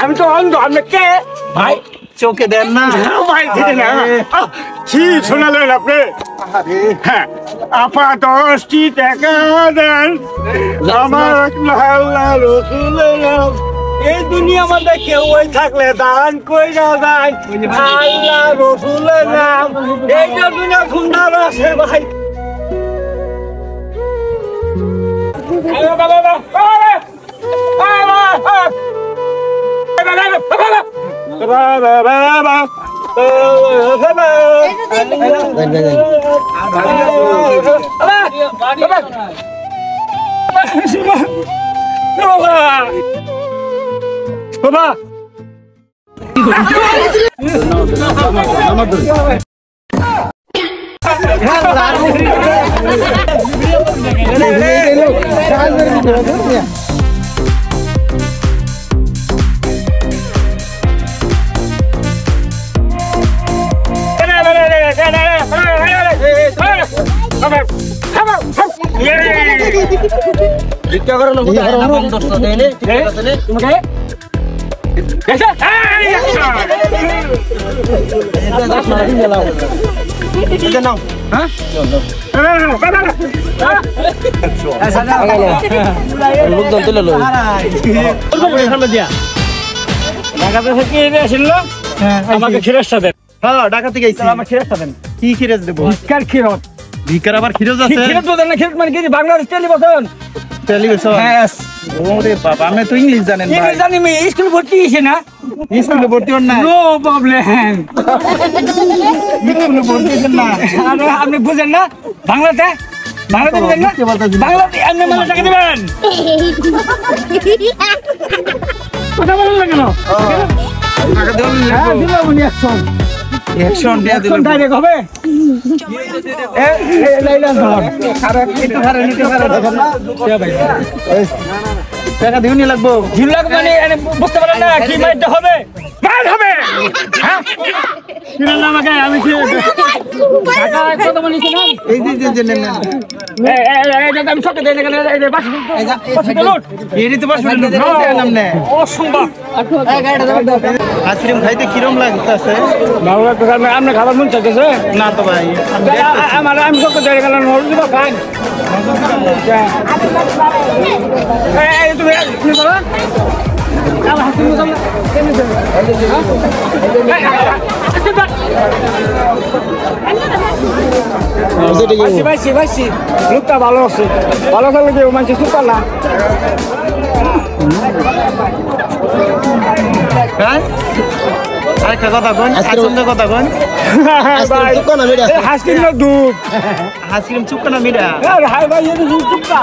আমি তো অন্ধ আপনি কে ভাই চোখে দেন না ভাই কি শোনালেন আপনি হ্যাঁ আপা 10টি টাকা দেন আমার এই দুনিয়া মধ্যে কেউ ওই থাকলে দান কইরা দেয় আল্লাহ রসুলের নাম এই যে দুনিয়া সুন্দর আছে ভাই আমাকে খিরাসটা দেন ঢাকা থেকে আমার খিরাসটা দেন কি খিরাস দেবো খিরত ভিকার আবার খিরাস আছে খিরত তো দেন না খিরত মানে কি বাংলাদেশ টেলিভিশন ওরে বাবা আমি তো ইংলিশ জানেন ভাই ইংলিশ জানি আমি স্কুল ভর্তি হইছে না স্কুলে ভর্তি হন না নো প্রবলেম স্কুলে ভর্তি হন না আপনি বুঝেন না বাংলাতে বুঝেন না বাংলাতে আপনি মানে টাকা দিবেন কথা বলেন না কেন টাকা দেবেন দিলাম উনি অ্যাকশন দিয়া দিলাম ডাইরেক্ট হবে লাইলান ধর একটু ভাড়া নিতে পারে দেখেন না টাকা দিউনি লাগবো জিল লাগবে মানে বুঝতে পারেন না কি মাইট হবে মাইট হবে হ্যাঁ কিনা না আমাকে আমি কি টাকা কত বলিস না এই যে নেন এই যে আমি সকে দেই না কেন এই যে বাস লুট এরই তো বাস লুট নাম নে অসম্ভব এই গাড়িটা দাও আইসক্রিম খাইতে কিরম লাগতেছে ভালো লাগতেছে আপনি খাবার মন চাইতেছে না তো ভাই আমি সকে দেই গেল নরম দিব খান এই তুমি কি বলো আমার হাতে মুসলমান ভাই লোকটা ভালো আছে ভালো থাকলে কেউ মানুষ সুপার না আরেকটা কথা কোন আসলে কথা কোন হাসকিম না দুধ হাসকিম চুক্কা না মিরা হাই ভাই এই চুক্কা